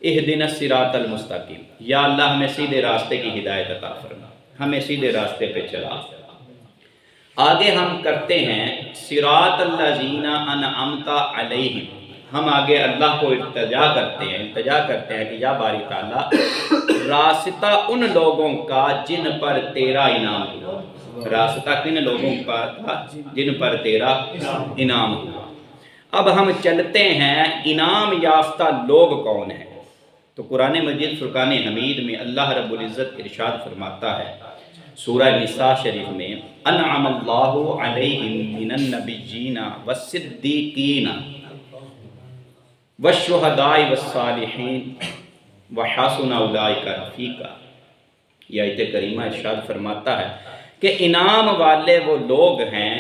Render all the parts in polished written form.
اہدنا الصراط المستقیم، یا اللہ ہمیں سیدھے راستے کی ہدایت عطا فرما، ہمیں سیدھے راستے پہ چلا۔ آگے ہم کرتے ہیں صراط الذین انعمت علیہم، ہم آگے اللہ کو التجا کرتے ہیں کہ یا باری تعالیٰ راستہ ان لوگوں کا جن پر تیرا انعام ہوا، راستہ کن لوگوں کا جن پر تیرا انعام ہوا۔ اب ہم چلتے ہیں انعام یافتہ لوگ کون ہیں۔ تو قرآن مجید فرقان حمید میں اللہ رب العزت ارشاد فرماتا ہے سورہ نساء شریف میں، انعم اللہ علیہم من النبیین والصدیقین والشہداء والصالحین وحسن اولئک رفیقا۔ یہ آیت کریمہ ارشاد فرماتا ہے کہ انعام والے وہ لوگ ہیں،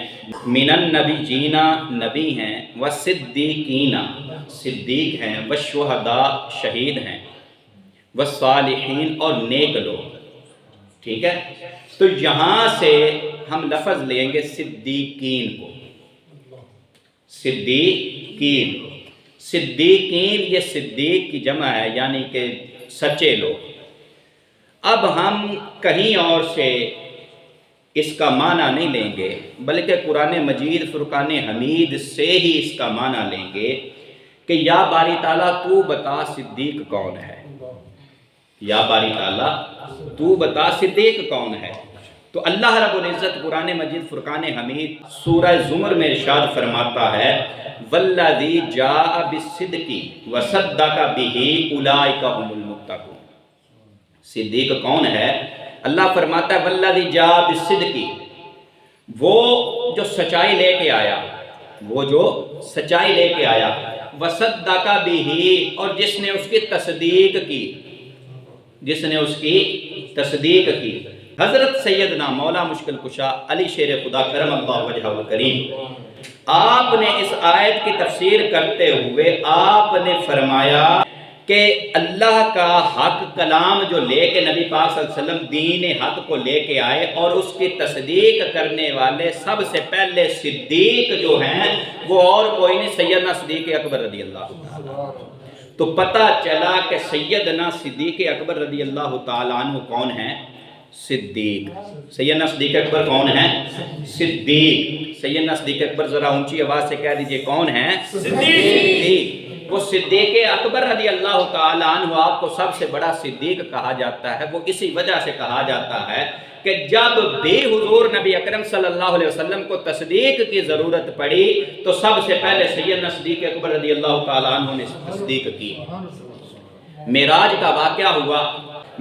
من النبیین نبی ہیں، والصدیقین صدیق ہیں، والشہداء شہید ہیں، والصالحین اور نیک لوگ۔ ٹھیک ہے، تو یہاں سے ہم لفظ لیں گے صدیقین کو، صدیقین یہ صدیق کی جمع ہے، یعنی کہ سچے لوگ۔ اب ہم کہیں اور سے اس کا معنی نہیں لیں گے، بلکہ قرآن مجید فرقان حمید سے ہی اس کا معنی لیں گے کہ یا باری تعالیٰ تو بتا صدیق کون ہے، یا باری تعالیٰ تو بتا صدیق کون ہے۔ تو اللہ رب العزت قرآن مجید فرقان حمید سورہ زمر میں ارشاد فرماتا ہے، والذی جاء بالصدق وصدق بہ اولئک هم المتقون۔ صدیق کون ہے؟ اللہ فرماتا ہے والذی جاء بالصدق، وہ جو سچائی لے کے آیا، وہ جو سچائی لے کے آیا، وصدق بہ، اور جس نے اس کی تصدیق کی، جس نے اس کی تصدیق کی۔ حضرت سیدنا مولا مشکل کشا علی شیر خدا کرم اللہ وجہہ الکریم، آپ نے اس آیت کی تفسیر کرتے ہوئے آپ نے فرمایا کہ اللہ کا حق کلام جو لے کے نبی پاک صلی اللہ علیہ وسلم دین حق کو لے کے آئے، اور اس کی تصدیق کرنے والے سب سے پہلے صدیق جو ہیں وہ اور کوئی نہیں، سیدنا صدیق اکبر رضی اللہ تعالیٰ۔ تو پتہ چلا کہ سیدنا صدیق اکبر رضی اللہ تعالیٰ عنہ کون ہیں؟ صدیق۔ سیدنا صدیق اکبر کون ہیں؟ صدیق۔ سیدنا صدیق اکبر ذرا اونچی آواز سے کہہ دیجئے کون ہیں؟ صدیق۔ وہ صدیق اکبر رضی اللہ تعالیٰ عنہ آپ کو سب سے بڑا صدیق کہا جاتا ہے، وہ اسی وجہ سے کہا جاتا ہے کہ جب بھی حضور نبی اکرم صلی اللہ علیہ وسلم کو تصدیق کی ضرورت پڑی تو سب سے پہلے سیدنا صدیق اکبر رضی اللہ تعالیٰ عنہ نے تصدیق کی۔ معراج کا واقعہ ہوا،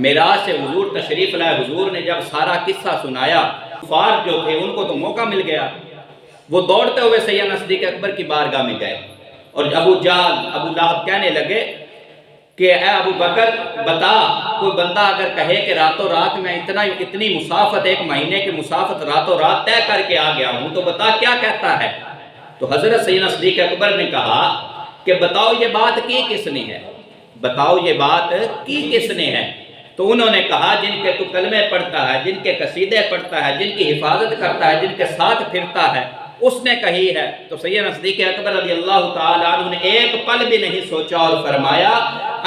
معراج سے حضور تشریف لائے، حضور نے جب سارا قصہ سنایا، کفار جو تھے ان کو تو موقع مل گیا، وہ دوڑتے ہوئے سیدنا صدیق اکبر کی بارگاہ میں گئے، اور ابو جہل ابو لہب کہنے لگے کہ اے ابو بکر بتا، کوئی بندہ اگر کہے کہ راتوں رات میں اتنی مسافت، ایک مہینے کی مسافت راتوں رات طے کر کے آ گیا ہوں، تو بتا کیا کہتا ہے؟ تو حضرت سیدنا صدیق اکبر نے کہا کہ بتاؤ یہ بات کی کس نے ہے، بتاؤ یہ بات کی کس نے ہے؟ تو انہوں نے کہا جن کے تو کلمے پڑھتا ہے، جن کے قصیدے پڑھتا ہے، جن کی حفاظت کرتا ہے، جن کے ساتھ پھرتا ہے، اس نے کہی ہے۔ تو سیدنا صدیق اکبر رضی اللہ تعالیٰ عنہ نے ایک پل بھی نہیں سوچا اور فرمایا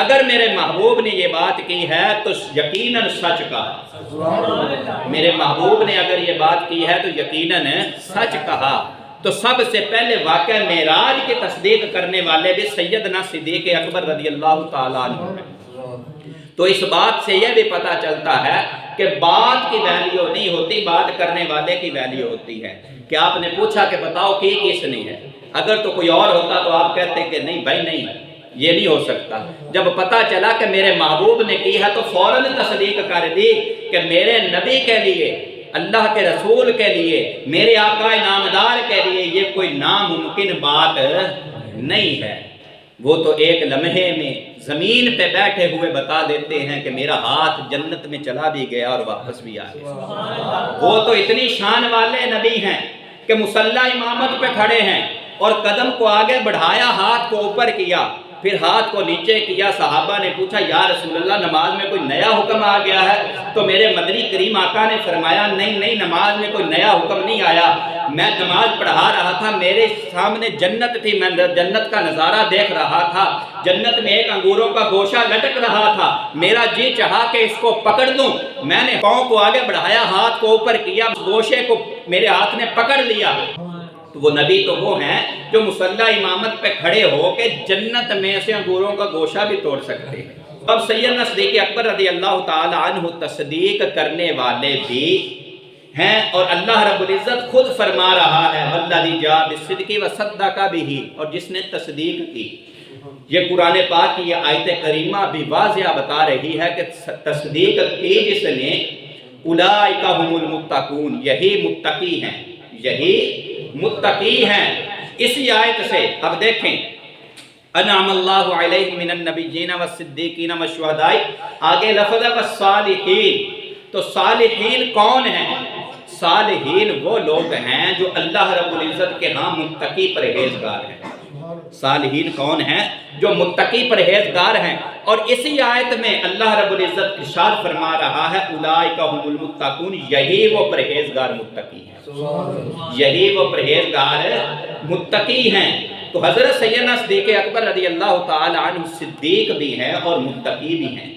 اگر میرے محبوب نے یہ بات کی ہے تو یقیناً سچ کہا، میرے محبوب نے اگر یہ بات کی ہے تو یقیناً سچ کہا۔ تو سب سے پہلے واقعہ معراج کی تصدیق کرنے والے بھی سیدنا صدیق اکبر رضی اللہ تعالیٰ عنہ ہیں۔ تو اس بات سے یہ بھی پتہ چلتا ہے کہ بات کی ویلیو نہیں ہوتی، بات کرنے والے کی ویلیو ہوتی ہے۔ کہ آپ نے پوچھا کہ بتاؤ کی کس نے ہے، اگر تو کوئی اور ہوتا تو آپ کہتے کہ نہیں بھائی نہیں، یہ نہیں ہو سکتا۔ جب پتہ چلا کہ میرے محبوب نے کی ہے تو فوراً تصدیق کر دی کہ میرے نبی کے لیے، اللہ کے رسول کے لیے، میرے آقا نامدار کے لیے یہ کوئی ناممکن بات نہیں ہے۔ وہ تو ایک لمحے میں زمین پہ بیٹھے ہوئے بتا دیتے ہیں کہ میرا ہاتھ جنت میں چلا بھی گیا اور واپس بھی آ گیا۔ وہ تو اتنی شان والے نبی ہیں کہ مصلی امامت پہ کھڑے ہیں اور قدم کو آگے بڑھایا، ہاتھ کو اوپر کیا، پھر ہاتھ کو نیچے کیا، صحابہ نے پوچھا یا رسول اللہ نماز میں کوئی نیا حکم آ گیا ہے؟ تو میرے مدنی کریم آقا نے فرمایا نہیں نہیں، نماز میں کوئی نیا حکم نہیں آیا، میں نماز پڑھا رہا تھا، میرے سامنے جنت تھی، میں جنت کا نظارہ دیکھ رہا تھا، جنت میں ایک انگوروں کا گوشہ لٹک رہا تھا، میرا جی چاہا کہ اس کو پکڑ دوں، میں نے پاؤں کو آگے بڑھایا، ہاتھ کو اوپر کیا، گوشے کو میرے ہاتھ نے پکڑ لیا۔ تو وہ نبی تو وہ ہیں جو مصلی امامت پہ کھڑے ہو کے جنت میں سے انگوروں کا گوشہ بھی توڑ سکتے ہیں۔ اب سیدنا صدیق اکبر رضی اللہ تعالی عنہ تصدیق کرنے والے بھی ہیں، اور اللہ رب العزت خود فرما رہا ہے والذی جاء بالصدق وصدق بہ، اور جس نے تصدیق کی۔ یہ قرآن پاک کی یہ آیت کریمہ بھی واضح بتا رہی ہے کہ تصدیق کی جس نے، اولئک ھم المتقون، یہی متقی ہیں، یہی متقی ہیں۔ اسی آیت سے اب دیکھیں انعم اللہ علیہم من النبیین والصدیقین والشہداء، آگے لفظ ہے والصالحین۔ تو صالحین کون ہیں؟ صالحین وہ لوگ ہیں جو اللہ رب العزت کے ہاں متقی پرہیزگار ہیں۔ صالحین کون ہیں؟ جو متقی پرہیزگار ہیں۔ اور اسی آیت میں اللہ رب العزت ارشاد فرما رہا ہے اولئک ھم المتقون، یہی وہ پرہیزگار متقی ہیں، یہی وہ پرہیزگار متقی ہیں۔ تو حضرت سیدنا صدیق اکبر رضی اللہ تعالی عنہ صدیق بھی ہیں اور متقی بھی ہیں۔